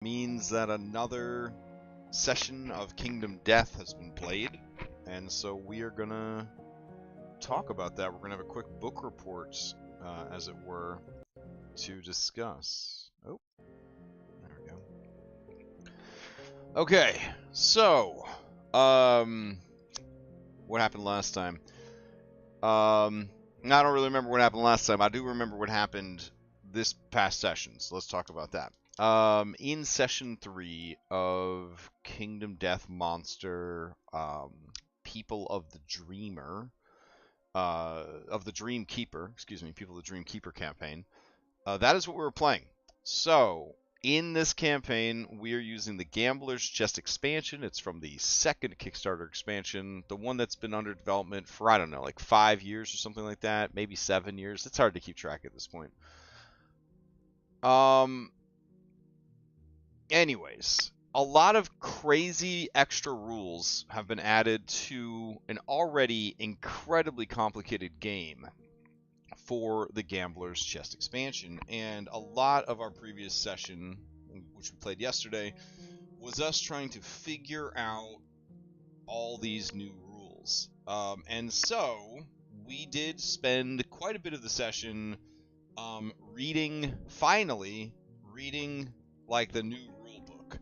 means that another session of Kingdom Death has been played, and so we are gonna talk about that. We're gonna have a quick book report, as it were, to discuss. Oh, there we go. Okay, so, what happened last time? I don't really remember what happened last time. I do remember what happened this past session, so let's talk about that. In session 3 of Kingdom Death Monster, People of the Dreamer, of the Dream Keeper, excuse me, People of the Dream Keeper campaign, that is what we were playing. So, in this campaign, we are using the Gambler's Chest expansion. It's from the second Kickstarter expansion, the one that's been under development for, I don't know, like 5 years or something like that, maybe 7 years. It's hard to keep track at this point. Anyways, a lot of crazy extra rules have been added to an already incredibly complicated game for the Gambler's Chest expansion, and a lot of our previous session, which we played yesterday, was us trying to figure out all these new rules. And so we did spend quite a bit of the session finally reading like the new rule book.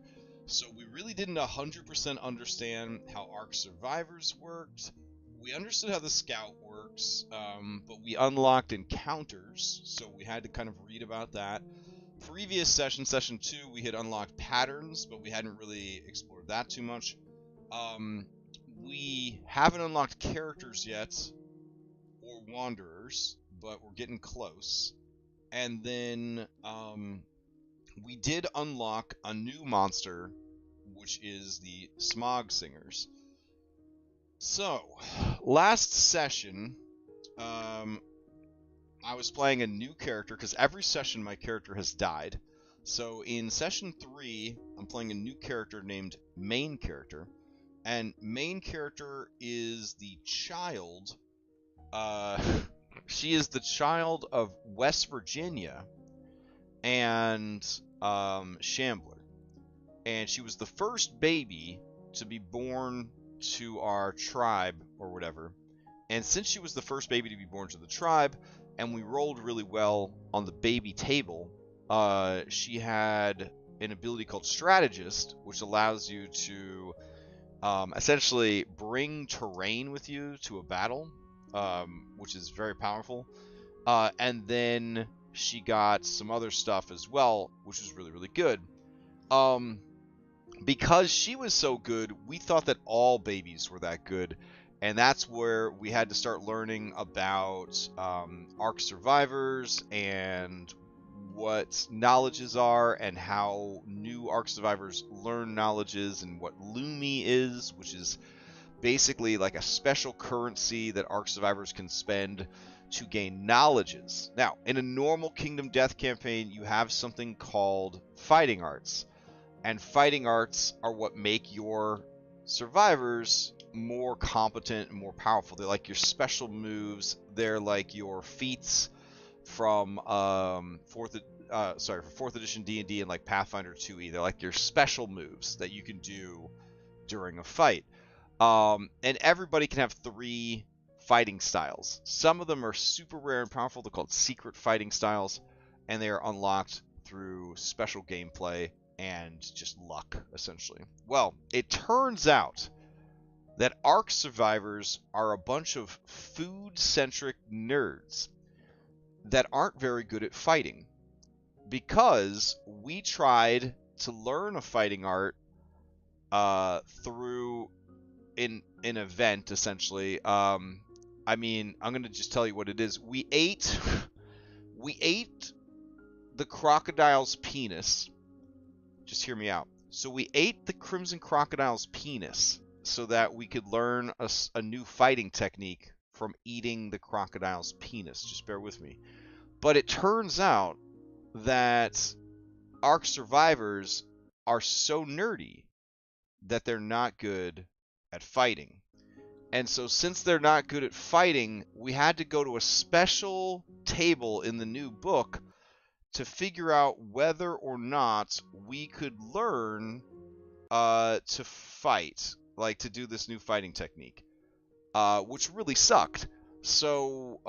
So we really didn't 100% understand how Ark Survivors worked. We understood how the Scout works, but we unlocked encounters, so we had to kind of read about that. Previous session, session 2, we had unlocked patterns, but we hadn't really explored that too much. We haven't unlocked characters yet, or wanderers, but we're getting close. And then we did unlock a new monster, which is the Smog Singers. So, last session, I was playing a new character, because every session my character has died. So in session 3, I'm playing a new character named Main Character. And Main Character is the child, she is the child of West Virginia and Shambler. And she was the first baby to be born to our tribe or whatever. And since she was the first baby to be born to the tribe, and we rolled really well on the baby table, she had an ability called Strategist, which allows you to essentially bring terrain with you to a battle, which is very powerful. And then she got some other stuff as well, which was really, really good. Because she was so good, we thought that all babies were that good, and that's where we had to start learning about Ark Survivors and what knowledges are and how new Ark Survivors learn knowledges, and what Lumi is, which is basically like a special currency that Ark Survivors can spend to gain knowledges. Now, in a normal Kingdom Death campaign, you have something called fighting arts. And fighting arts are what make your survivors more competent and more powerful. They're like your special moves. They're like your feats from fourth edition D&D and like Pathfinder 2e. They're like your special moves that you can do during a fight. And everybody can have 3 fighting styles. Some of them are super rare and powerful. They're called secret fighting styles, and they are unlocked through special gameplay and just luck, essentially. Well, it turns out that Ark Survivors are a bunch of food-centric nerds that aren't very good at fighting, because we tried to learn a fighting art through an event, essentially. I mean, I'm going to just tell you what it is. We ate the crocodile's penis. Just hear me out. So we ate the Crimson Crocodile's penis so that we could learn a new fighting technique from eating the crocodile's penis. Just bear with me. But it turns out that Ark Survivors are so nerdy that they're not good at fighting. And so since they're not good at fighting, we had to go to a special table in the new book to figure out whether or not we could learn to fight, like to do this new fighting technique, which really sucked. So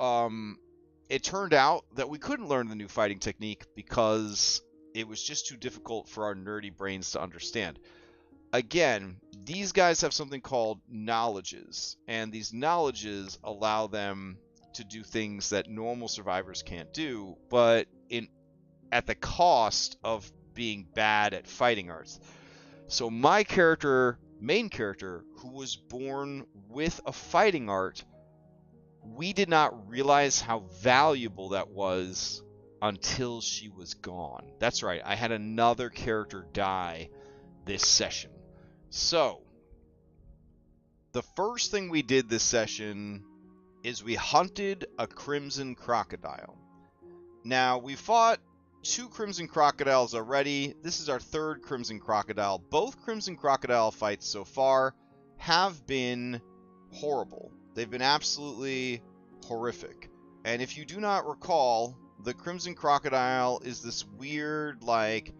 it turned out that we couldn't learn the new fighting technique because it was just too difficult for our nerdy brains to understand. Again, these guys have something called knowledges, and these knowledges allow them to do things that normal survivors can't do, but at the cost of being bad at fighting arts. So my main character, who was born with a fighting art, we did not realize how valuable that was until she was gone. That's right, I had another character die this session. So, the first thing we did this session is we hunted a crimson crocodile. Now, we fought 2 crimson crocodiles already. This is our 3rd crimson crocodile. Both crimson crocodile fights so far have been horrible. They've been absolutely horrific. And if you do not recall, the crimson crocodile is this weird, like,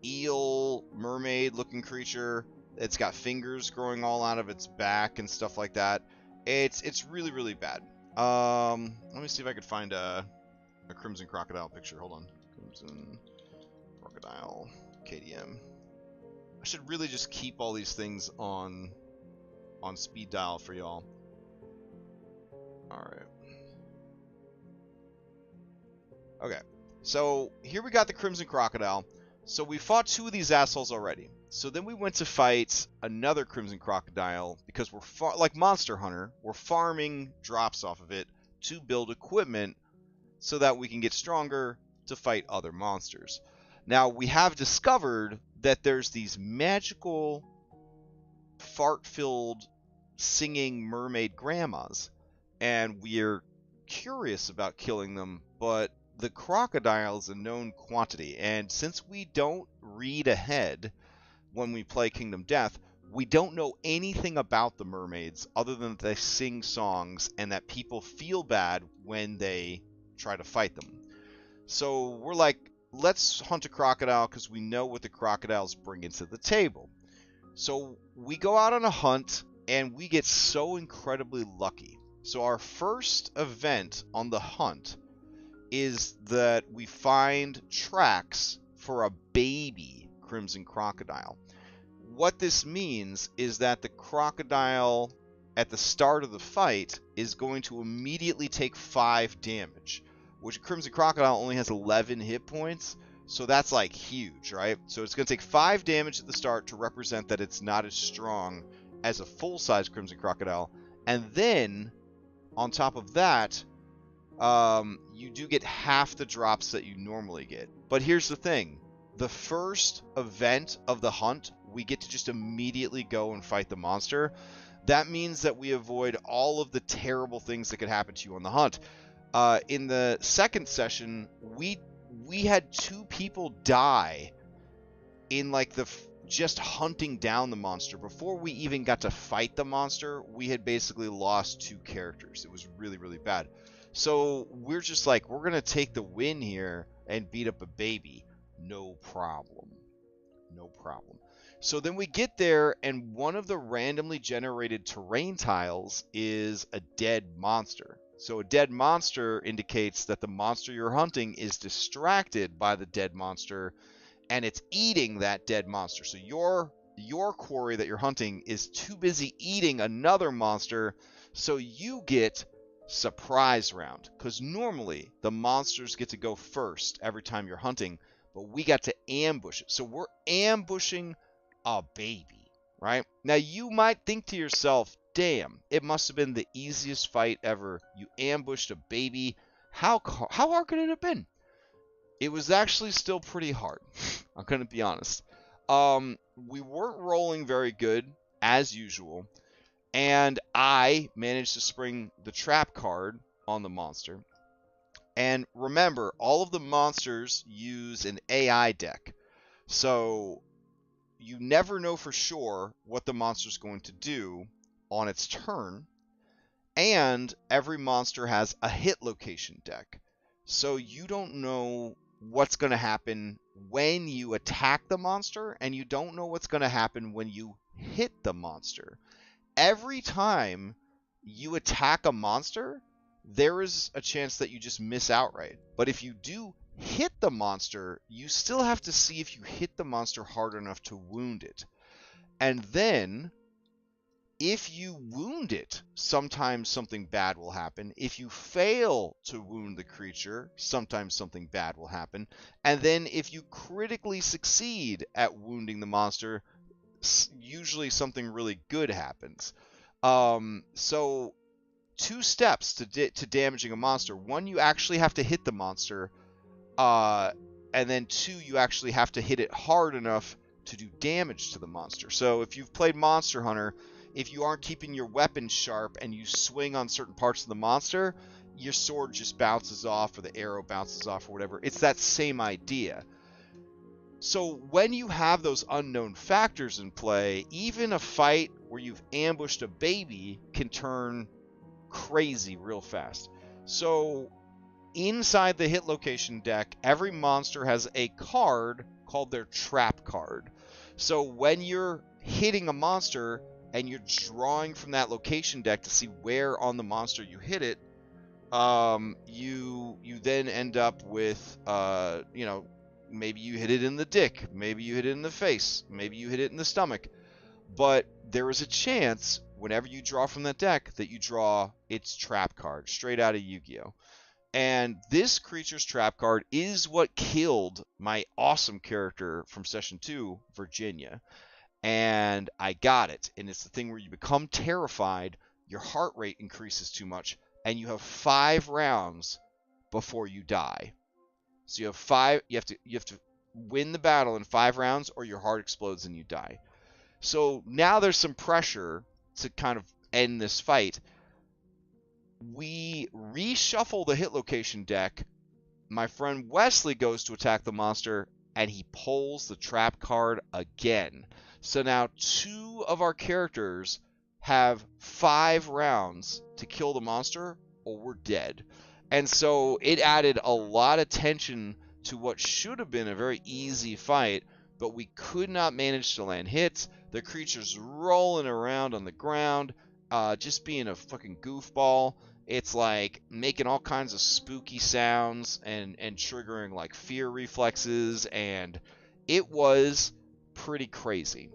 eel, mermaid looking creature. It's got fingers growing all out of its back and stuff like that. It's really, really bad. Let me see if I could find a crimson crocodile picture. Hold on. Crimson crocodile KDM. I should really just keep all these things on speed dial for y'all. Alright. Okay. So here we got the crimson crocodile. So we fought 2 of these assholes already. So then we went to fight another crimson crocodile because we're like Monster Hunter, we're farming drops off of it to build equipment so that we can get stronger to fight other monsters. Now we have discovered that there's these magical fart-filled singing mermaid grandmas, and we're curious about killing them, but the crocodile is a known quantity, and since we don't read ahead when we play Kingdom Death, we don't know anything about the mermaids other than that they sing songs and that people feel bad when they try to fight them. So we're like, let's hunt a crocodile because we know what the crocodiles bring into the table. So we go out on a hunt and we get so incredibly lucky. So our first event on the hunt is that we find tracks for a baby crimson crocodile. What this means is that the crocodile at the start of the fight is going to immediately take 5 damage, which a crimson crocodile only has 11 hit points, so that's like huge, right? So it's going to take 5 damage at the start to represent that it's not as strong as a full-size crimson crocodile, and then on top of that, you do get half the drops that you normally get. But here's the thing. The first event of the hunt, we get to just immediately go and fight the monster. That means that we avoid all of the terrible things that could happen to you on the hunt. In the second session, we had 2 people die in like just hunting down the monster. Before we even got to fight the monster, we had basically lost 2 characters. It was really, really bad. So we're just like, we're going to take the win here and beat up a baby. No problem. No problem. So then we get there, and one of the randomly generated terrain tiles is a dead monster. So a dead monster indicates that the monster you're hunting is distracted by the dead monster, and it's eating that dead monster. So your quarry that you're hunting is too busy eating another monster, so you get surprise round. Because normally the monsters get to go first every time you're hunting, but we got to ambush it. So we're ambushing a baby, right? Now you might think to yourself, damn, it must have been the easiest fight ever. You ambushed a baby. How hard could it have been? It was actually still pretty hard. I'm going to be honest. We weren't rolling very good, as usual, and I managed to spring the trap card on the monster. And remember, all of the monsters use an AI deck, so you never know for sure what the monster's going to do on its turn, and every monster has a hit location deck, so you don't know what's going to happen when you attack the monster, and you don't know what's going to happen when you hit the monster. Every time you attack a monster, there is a chance that you just miss outright. But if you do hit the monster, you still have to see if you hit the monster hard enough to wound it. And then, if you wound it, sometimes something bad will happen. If you fail to wound the creature, sometimes something bad will happen. And then if you critically succeed at wounding the monster, usually something really good happens. So 2 steps to damaging a monster. 1, you actually have to hit the monster. And then 2, you actually have to hit it hard enough to do damage to the monster. So if you've played Monster Hunter, if you aren't keeping your weapon sharp and you swing on certain parts of the monster, your sword just bounces off or the arrow bounces off or whatever. It's that same idea. So when you have those unknown factors in play, even a fight where you've ambushed a baby can turn crazy real fast. So inside the hit location deck, every monster has a card called their trap card. So when you're hitting a monster and you're drawing from that location deck to see where on the monster you hit it, you then end up with, maybe you hit it in the dick, maybe you hit it in the face, maybe you hit it in the stomach. But there is a chance, whenever you draw from that deck, that you draw its trap card, straight out of Yu-Gi-Oh! And this creature's trap card is what killed my awesome character from Session 2, Virginia. And I got it. And it's the thing where you become terrified, your heart rate increases too much, and you have 5 rounds before you die. So you have 5. You have to win the battle in 5 rounds, or your heart explodes and you die. So now there's some pressure to kind of end this fight. We reshuffle the hit location deck. My friend Wesley goes to attack the monster, and he pulls the trap card again. So now 2 of our characters have 5 rounds to kill the monster, or we're dead. And so it added a lot of tension to what should have been a very easy fight, but we could not manage to land hits. The creature's rolling around on the ground, just being a fucking goofball. It's like making all kinds of spooky sounds and triggering like fear reflexes, and it was pretty crazy.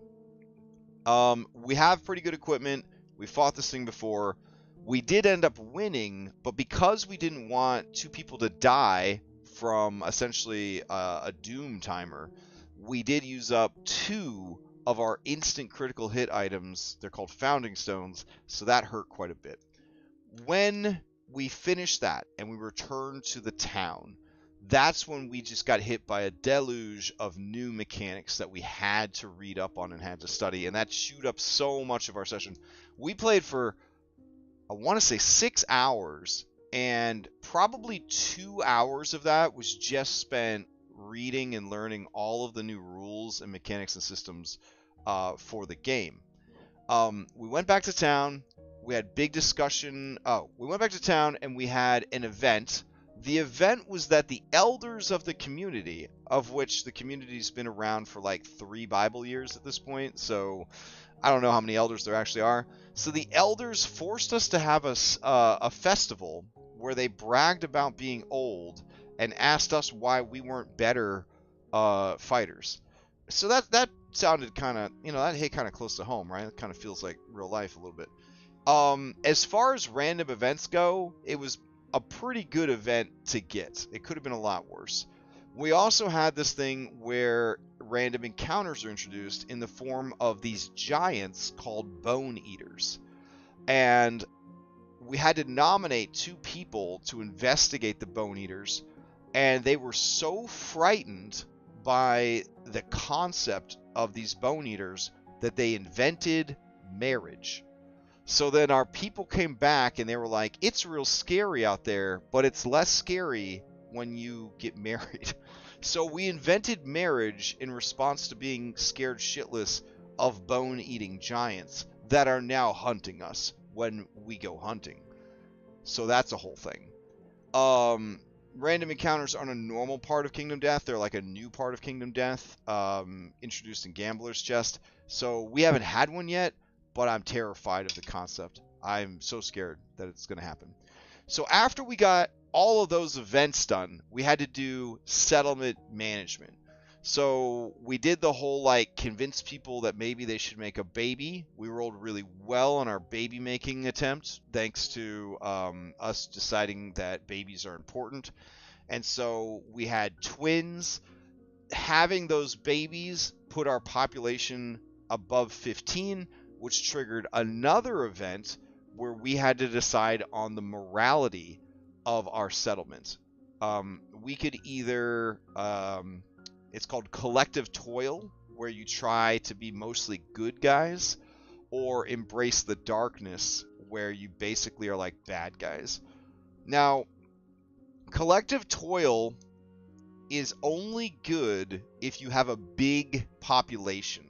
We have pretty good equipment. We fought this thing before. We did end up winning, but because we didn't want 2 people to die from essentially a doom timer, we did use up 2 of our instant critical hit items. They're called Founding Stones, so that hurt quite a bit. When we finished that and we returned to the town, that's when we just got hit by a deluge of new mechanics that we had to read up on and had to study, and that chewed up so much of our session. We played for, I want to say, 6 hours, and probably 2 hours of that was just spent reading and learning all of the new rules and mechanics and systems for the game. We went back to town. We had big discussion. We went back to town and we had an event. The event was that the elders of the community, of which the community's been around for like 3 Bible years at this point, so I don't know how many elders there actually are. So the elders forced us to have a festival where they bragged about being old and asked us why we weren't better fighters. So that sounded kind of, that hit kind of close to home, right? It kind of feels like real life a little bit. As far as random events go, it was a pretty good event to get. It could have been a lot worse. We also had this thing where random encounters are introduced in the form of these giants called Bone Eaters. And we had to nominate 2 people to investigate the Bone Eaters, and they were so frightened by the concept of these Bone Eaters that they invented marriage. So then our people came back and they were like, it's real scary out there, but it's less scary when you get married. So we invented marriage in response to being scared shitless of bone-eating giants that are now hunting us when we go hunting. So that's a whole thing. Random encounters aren't a normal part of Kingdom Death. They're like a new part of Kingdom Death, introduced in Gambler's Chest. So we haven't had one yet, but I'm terrified of the concept. I'm so scared that it's going to happen. So after we got all of those events done, we had to do settlement management. So we did the whole like convince people that maybe they should make a baby. We rolled really well on our baby making attempt, thanks to us deciding that babies are important. And so we had twins. Having those babies put our population above 15, which triggered another event where we had to decide on the morality of our settlement. We could either, it's called collective toil, where you try to be mostly good guys, or embrace the darkness, where you basically are like bad guys. Now, collective toil is only good if you have a big population.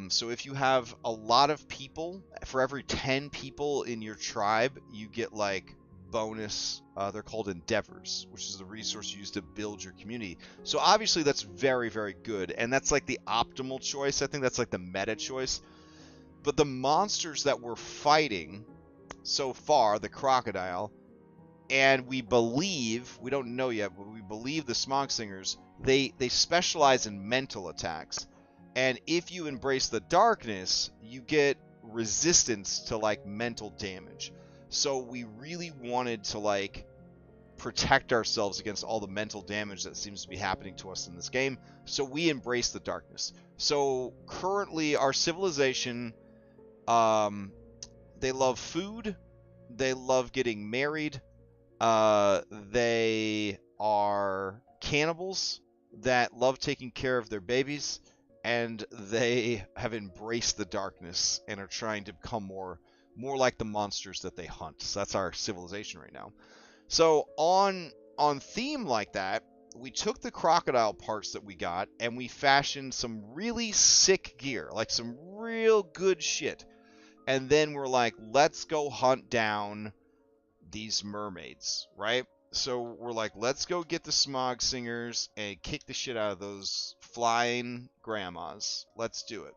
So if you have a lot of people, for every 10 people in your tribe, you get like bonus, they're called endeavors, which is the resource you use to build your community. So obviously that's very, very good, and that's like the optimal choice. I think that's like the meta choice. But the monsters that we're fighting so far, the crocodile, and we believe, we don't know yet, but we believe the Smog Singers, they specialize in mental attacks. And if you embrace the darkness, you get resistance to like mental damage. So we really wanted to like protect ourselves against all the mental damage that seems to be happening to us in this game. So we embrace the darkness. So currently our civilization, they love food, they love getting married, they are cannibals that love taking care of their babies, and they have embraced the darkness and are trying to become more like the monsters that they hunt. So that's our civilization right now. So on theme like that, we took the crocodile parts that we got and we fashioned some really sick gear, like some real good shit. And then we're like, let's go hunt down these mermaids, right? So we're like, let's go get the Smog Singers and kick the shit out of those flying grandmas. Let's do it.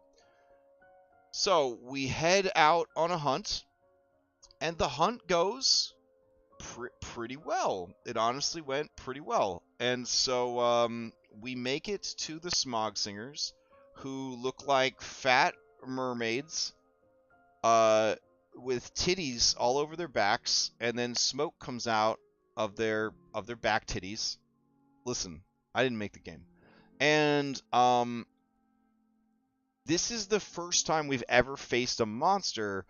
So we head out on a hunt, and the hunt goes pretty well. It honestly went pretty well. And so we make it to the Smog Singers, who look like fat mermaids, with titties all over their backs, and then smoke comes out of their back titties. Listen, I didn't make the game. And this is the first time we've ever faced a monster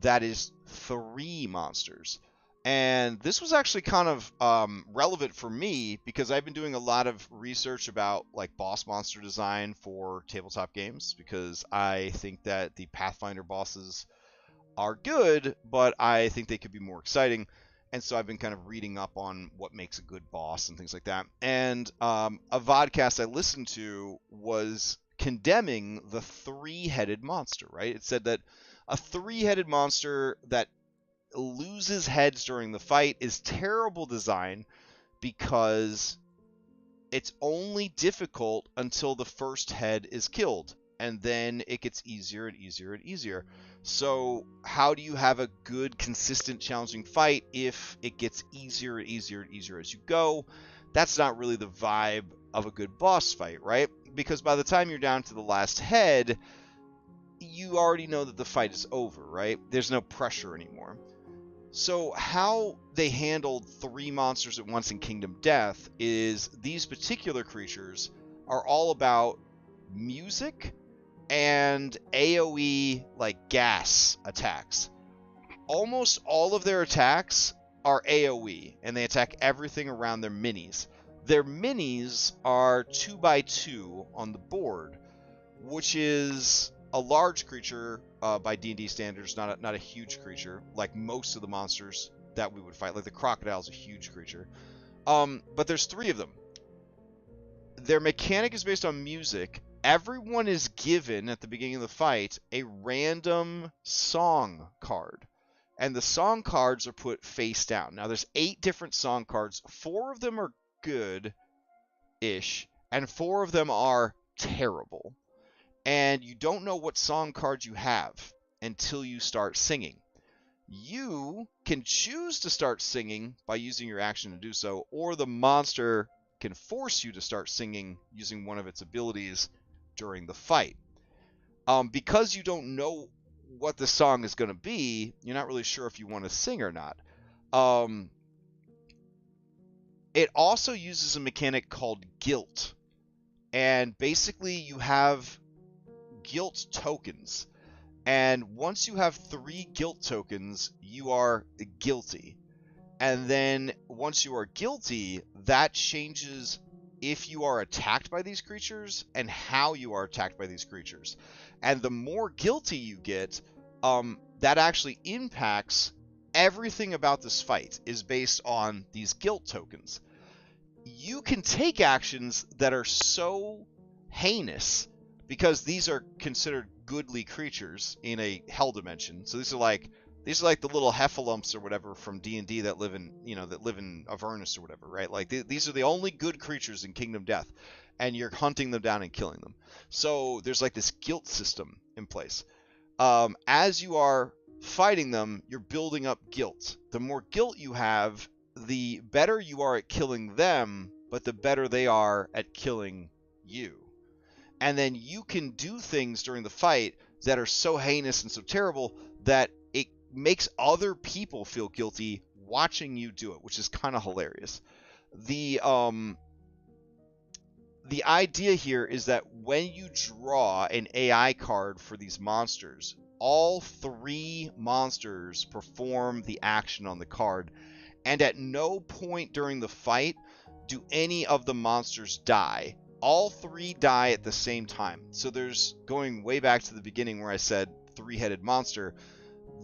that is 3 monsters. And this was actually kind of relevant for me because I've been doing a lot of research about like boss monster design for tabletop games, because I think that the Pathfinder bosses are good, but I think they could be more exciting. And so I've been kind of reading up on what makes a good boss and things like that. And a vodcast I listened to was condemning the 3-headed monster, right? It said that a 3-headed monster that loses heads during the fight is terrible design because it's only difficult until the first head is killed, and then it gets easier and easier and easier. So how do you have a good, consistent, challenging fight if it gets easier and easier and easier as you go? That's not really the vibe of a good boss fight, right? Because by the time you're down to the last head, you already know that the fight is over, right? There's no pressure anymore. So how they handled 3 monsters at once in Kingdom Death is these particular creatures are all about music and AoE, like gas attacks. Almost all of their attacks are AoE, and they attack everything around their minis. Their minis are 2x2 on the board, which is a large creature by D&D standards, not a huge creature, like most of the monsters that we would fight. Like the crocodile is a huge creature. But there's 3 of them. Their mechanic is based on music. Everyone is given, at the beginning of the fight, a random song card. and the song cards are put face down. Now there's 8 different song cards. 4 of them are good-ish, and 4 of them are terrible. And you don't know what song card you have until you start singing. You can choose to start singing by using your action to do so, or the monster can force you to start singing using one of its abilities during the fight. Because you don't know what the song is going to be, you're not really sure if you want to sing or not. It also uses a mechanic called guilt. And basically you have guilt tokens. And once you have 3 guilt tokens, you are guilty. And then once you are guilty, that changes if you are attacked by these creatures and how you are attacked by these creatures. And the more guilty you get, that actually impacts everything about this fight is based on these guilt tokens. You can take actions that are so heinous because these are considered goodly creatures in a hell dimension. So these are like the little heffalumps or whatever from D&D that live in Avernus or whatever, right? Like these are the only good creatures in Kingdom Death, and you're hunting them down and killing them. So there's like this guilt system in place. As you are fighting them, you're building up guilt. The more guilt you have, the better you are at killing them, but the better they are at killing you. And then you can do things during the fight that are so heinous and so terrible that it makes other people feel guilty watching you do it, which is kind of hilarious. The idea here is that when you draw an AI card for these monsters, all 3 monsters perform the action on the card, and at no point during the fight do any of the monsters die. All 3 die at the same time. So there's, going way back to the beginning where I said 3-headed monster,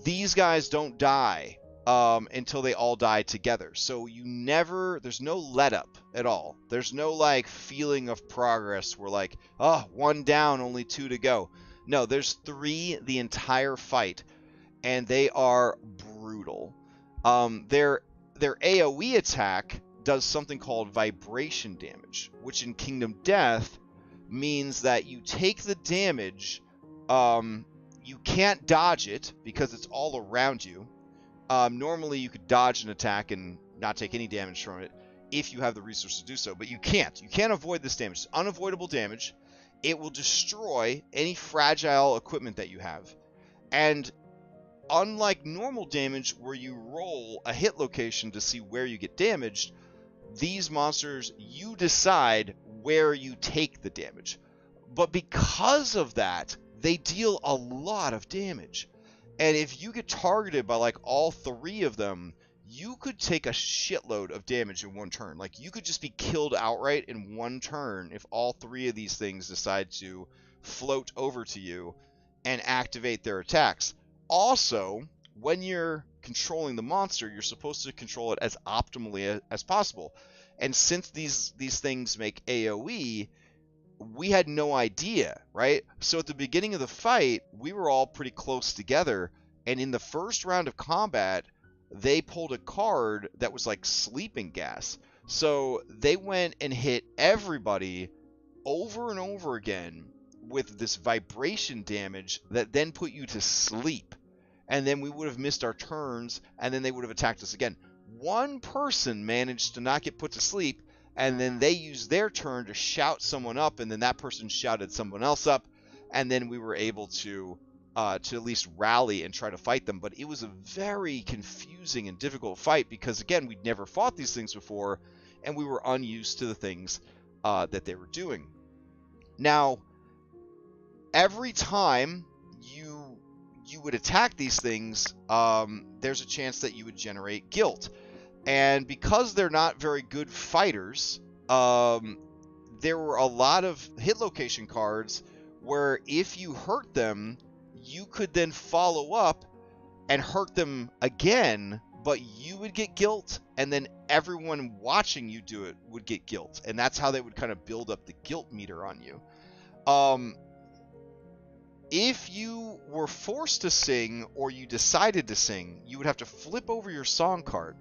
these guys don't die until they all die together. So there's no let up at all. There's no like feeling of progress where like, oh, 1 down, only 2 to go. No, there's 3 the entire fight, and they are brutal. Their AoE attack does something called vibration damage, which in Kingdom Death means that you take the damage, you can't dodge it because it's all around you. Normally you could dodge an attack and not take any damage from it if you have the resource to do so, but you can't. You can't avoid this damage. It's unavoidable damage. It will destroy any fragile equipment that you have. And unlike normal damage where you roll a hit location to see where you get damaged, these monsters, you decide where you take the damage. But because of that, they deal a lot of damage. And if you get targeted by like all 3 of them, you could take a shitload of damage in 1 turn. Like you could just be killed outright in 1 turn if all 3 of these things decide to float over to you and activate their attacks. Also, when you're controlling the monster, you're supposed to control it as optimally as possible. And since these things make AoE, we had no idea, right? So at the beginning of the fight, we were all pretty close together, and in the first round of combat, they pulled a card that was like sleeping gas. So they went and hit everybody over and over again with this vibration damage that then put you to sleep. And then we would have missed our turns, and then they would have attacked us again. 1 person managed to not get put to sleep, and then they used their turn to shout someone up, and then that person shouted someone else up, and then we were able to at least rally and try to fight them. But it was a very confusing and difficult fight because, again, we'd never fought these things before, and we were unused to the things that they were doing. Now, every time you would attack these things, there's a chance that you would generate guilt. And because they're not very good fighters, there were a lot of hit location cards where if you hurt them, you could then follow up and hurt them again, but you would get guilt, and then everyone watching you do it would get guilt. And that's how they would kind of build up the guilt meter on you. If you were forced to sing or you decided to sing, you would have to flip over your song card.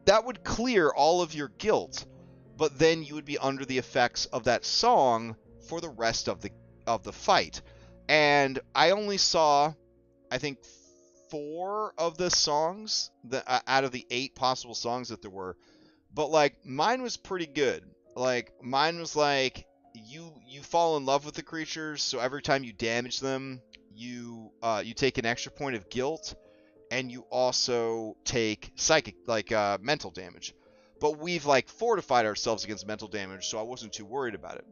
That would clear all of your guilt, but then you would be under the effects of that song for the rest of the fight. And I only saw, I think, 4 of the songs that out of the 8 possible songs that there were. But like mine was pretty good. Like mine was like you fall in love with the creatures, so every time you damage them, you take an extra point of guilt, and you also take psychic, like mental damage. But we've like fortified ourselves against mental damage, so I wasn't too worried about it.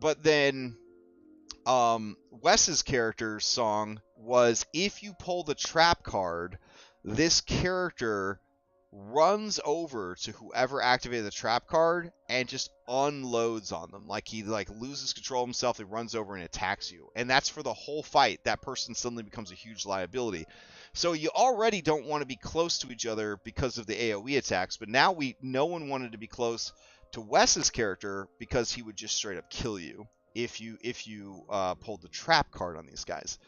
But then Wes's character's song was, if you pull the trap card, this character runs over to whoever activated the trap card and just unloads on them. Like he like loses control of himself, he runs over and attacks you. And that's for the whole fight. That person suddenly becomes a huge liability. So you already don't want to be close to each other because of the AoE attacks, but now no one wanted to be close to Wes's character because he would just straight up kill you if you pulled the trap card on these guys.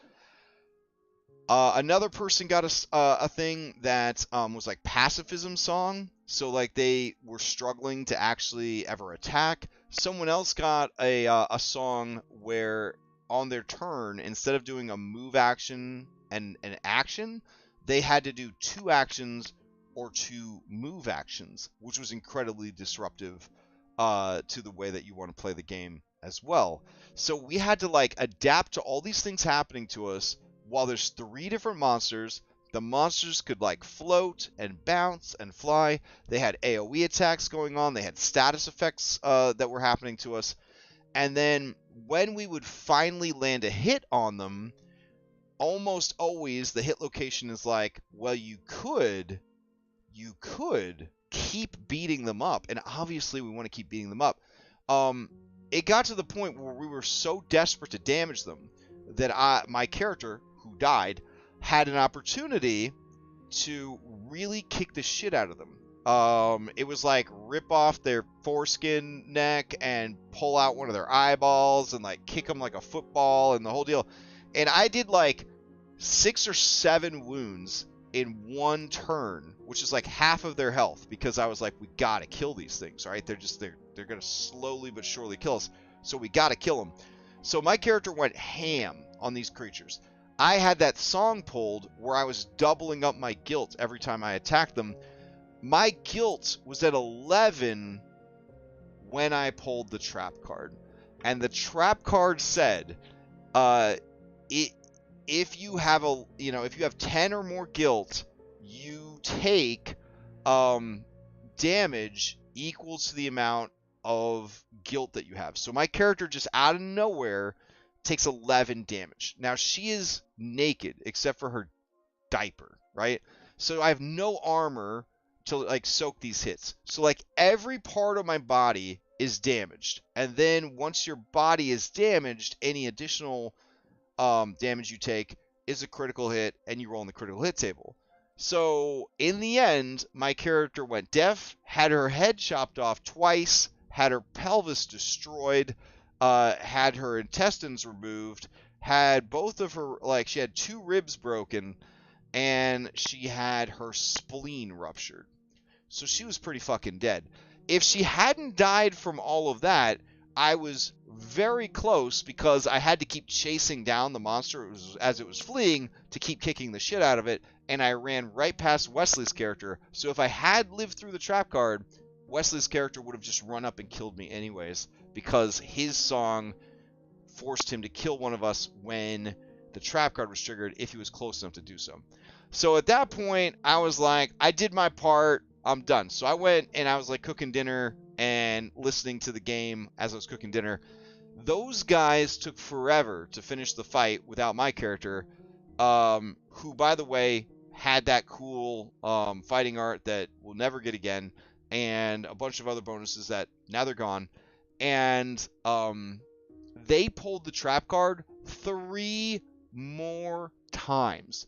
Another person got a thing that was like pacifism song. So like they were struggling to actually ever attack. Someone else got a song where on their turn, instead of doing a move action and an action, they had to do 2 actions or 2 move actions, which was incredibly disruptive to the way that you want to play the game as well. So we had to like adapt to all these things happening to us. While there's 3 different monsters, the monsters could like float and bounce and fly. They had AoE attacks going on. They had status effects that were happening to us. And then when we would finally land a hit on them, almost always the hit location is like, well, you could keep beating them up. And obviously we want to keep beating them up. It got to the point where we were so desperate to damage them that my character, who died, had an opportunity to really kick the shit out of them. It was like rip off their foreskin neck and pull out one of their eyeballs and like kick them like a football and the whole deal. And I did like 6 or 7 wounds in one turn, which is like half of their health, because I was like, we gotta kill these things, right? They're gonna slowly but surely kill us, so we gotta kill them. So my character went ham on these creatures. I had that song pulled where I was doubling up my guilt every time I attacked them. My guilt was at 11 when I pulled the trap card. And the trap card said, if you have if you have 10 or more guilt, you take damage equal to the amount of guilt that you have. So my character just out of nowhere takes 11 damage. Now she is naked except for her diaper, right? So I have no armor to like soak these hits. So like every part of my body is damaged. And then once your body is damaged, any additional damage you take is a critical hit, and you roll in the critical hit table. So in the end, my character went deaf, had her head chopped off twice, had her pelvis destroyed, had her intestines removed, had both of her, like, she had 2 ribs broken, and she had her spleen ruptured. So she was pretty fucking dead. If she hadn't died from all of that, I was very close, because I had to keep chasing down the monster as it was fleeing to keep kicking the shit out of it, and I ran right past Wesley's character. So if I had lived through the trap card, Wesley's character would have just run up and killed me anyways, because his song forced him to kill one of us when the trap card was triggered, if he was close enough to do so. So at that point, I was like, I did my part, I'm done. So I went and I was like cooking dinner and listening to the game as I was cooking dinner. Those guys took forever to finish the fight without my character, who, by the way, had that cool fighting art that we'll never get again, and a bunch of other bonuses that now they're gone. And they pulled the trap card 3 more times.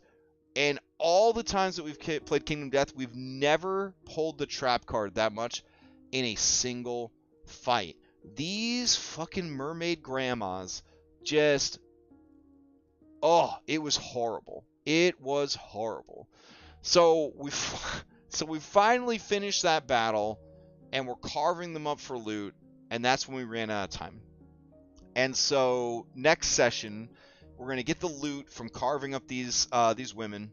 And all the times that we've played Kingdom Death, we've never pulled the trap card that much in a single fight. These fucking mermaid grandmas just Oh, it was horrible. It was horrible. So we so we finally finished that battle, and we're carving them up for loot, and that's when we ran out of time. And so next session, we're gonna get the loot from carving up these women,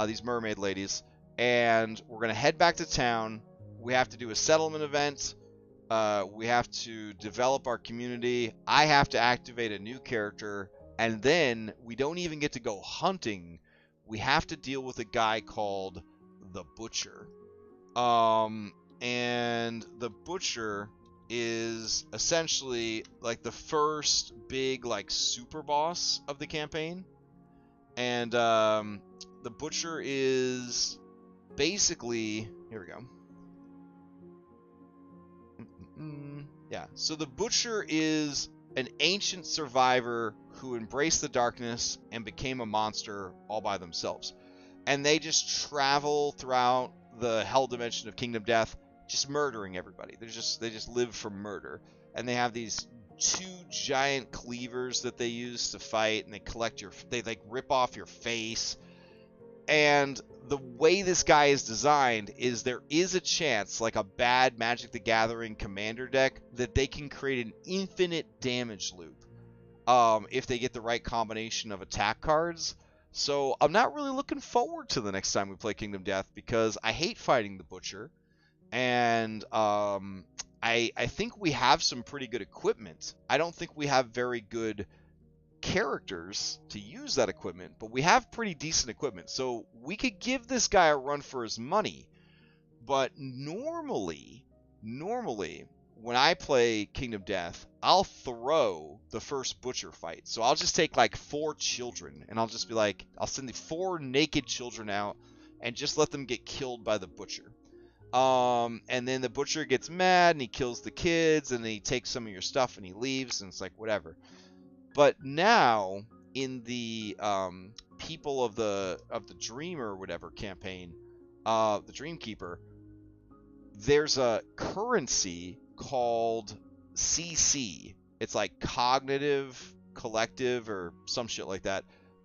these mermaid ladies, and we're gonna head back to town. We have to do a settlement event. We have to develop our community. I have to activate a new character, and then we don't even get to go hunting. We have to deal with a guy called the Butcher. And the Butcher is essentially like the first big like super boss of the campaign, and the Butcher is basically here we go. Yeah, so the Butcher is an ancient survivor who embraced the darkness and became a monster all by themselves. And they just travel throughout the hell dimension of Kingdom Death, just murdering everybody. They just live for murder. And they have these two giant cleavers that they use to fight, and they like rip off your face. And the way this guy is designed is there is a chance, like a bad Magic the Gathering commander deck, that they can create an infinite damage loop if they get the right combination of attack cards. So I'm not really looking forward to the next time we play Kingdom Death because I hate fighting the Butcher, and I think we have some pretty good equipment. I don't think we have very good characters to use that equipment, but we have pretty decent equipment, so we could give this guy a run for his money. But normally when I play Kingdom Death, I'll throw the first Butcher fight. So I'll just take like 4 children, and I'll just be like, I'll send the 4 naked children out and just let them get killed by the Butcher. And then the Butcher gets mad and he kills the kids, and then he takes some of your stuff and he leaves, and it's like whatever. But now in the People of the Dream or whatever campaign, the Dreamkeeper, there's a currency called CC. It's like cognitive collective or some shit like that.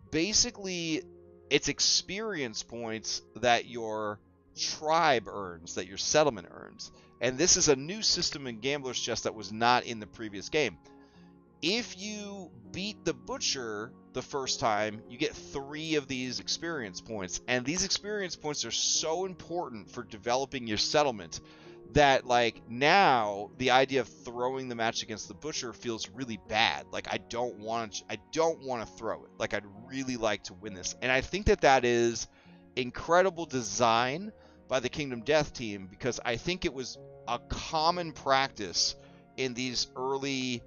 Basically, it's experience points that your tribe earns, that your settlement earns. And this is a new system in Gambler's Chest that was not in the previous game. If you beat the Butcher the first time, you get 3 of these experience points. And these experience points are so important for developing your settlement that, like, now the idea of throwing the match against the Butcher feels really bad. Like, I don't want to throw it. Like, I'd really like to win this. And I think that is incredible design by the Kingdom Death team, because I think it was a common practice in these early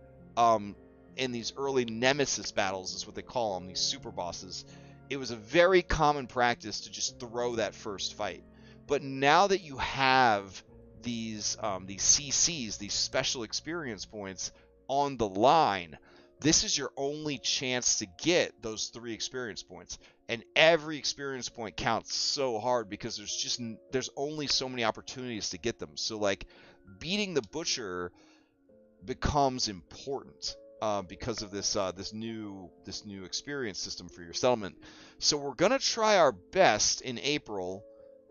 nemesis battles, is what they call them, these super bosses. It was a very common practice to just throw that first fight. But now that you have these CCs, these special experience points on the line, this is your only chance to get those 3 experience points. And every experience point counts so hard because there's only so many opportunities to get them. So like beating the Butcher becomes important because of this new experience system for your settlement. So we're gonna try our best in April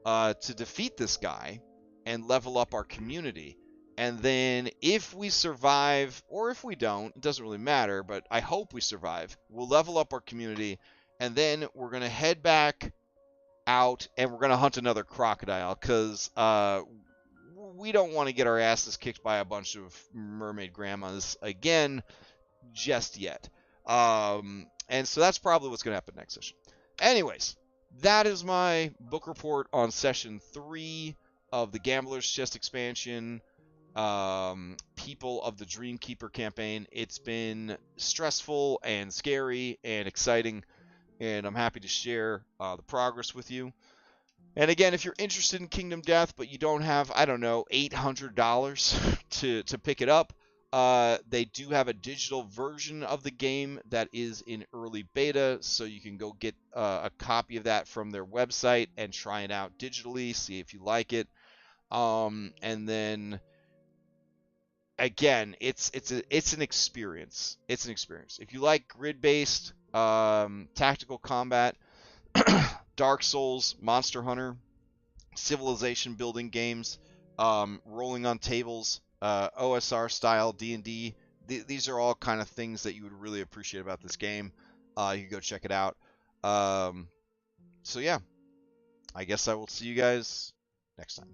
to defeat this guy and level up our community. And then if we survive, or if we don't, it doesn't really matter, but I hope we survive, we'll level up our community, and then we're gonna head back out and we're gonna hunt another crocodile, because we don't want to get our asses kicked by a bunch of mermaid grandmas again just yet. And so that's probably what's going to happen next session. Anyways, that is my book report on session 3 of the Gambler's Chest expansion, People of the Dreamkeeper campaign. It's been stressful and scary and exciting, and I'm happy to share the progress with you. And again, if you're interested in Kingdom Death, but you don't have, I don't know, $800 to pick it up, they do have a digital version of the game that is in early beta, so you can go get a copy of that from their website and try it out digitally, see if you like it. And then again, it's an experience. It's an experience. If you like grid-based tactical combat, Dark Souls, Monster Hunter, civilization building games, rolling on tables, OSR style D&D. These are all kind of things that you would really appreciate about this game. You can go check it out. So yeah, I guess I will see you guys next time.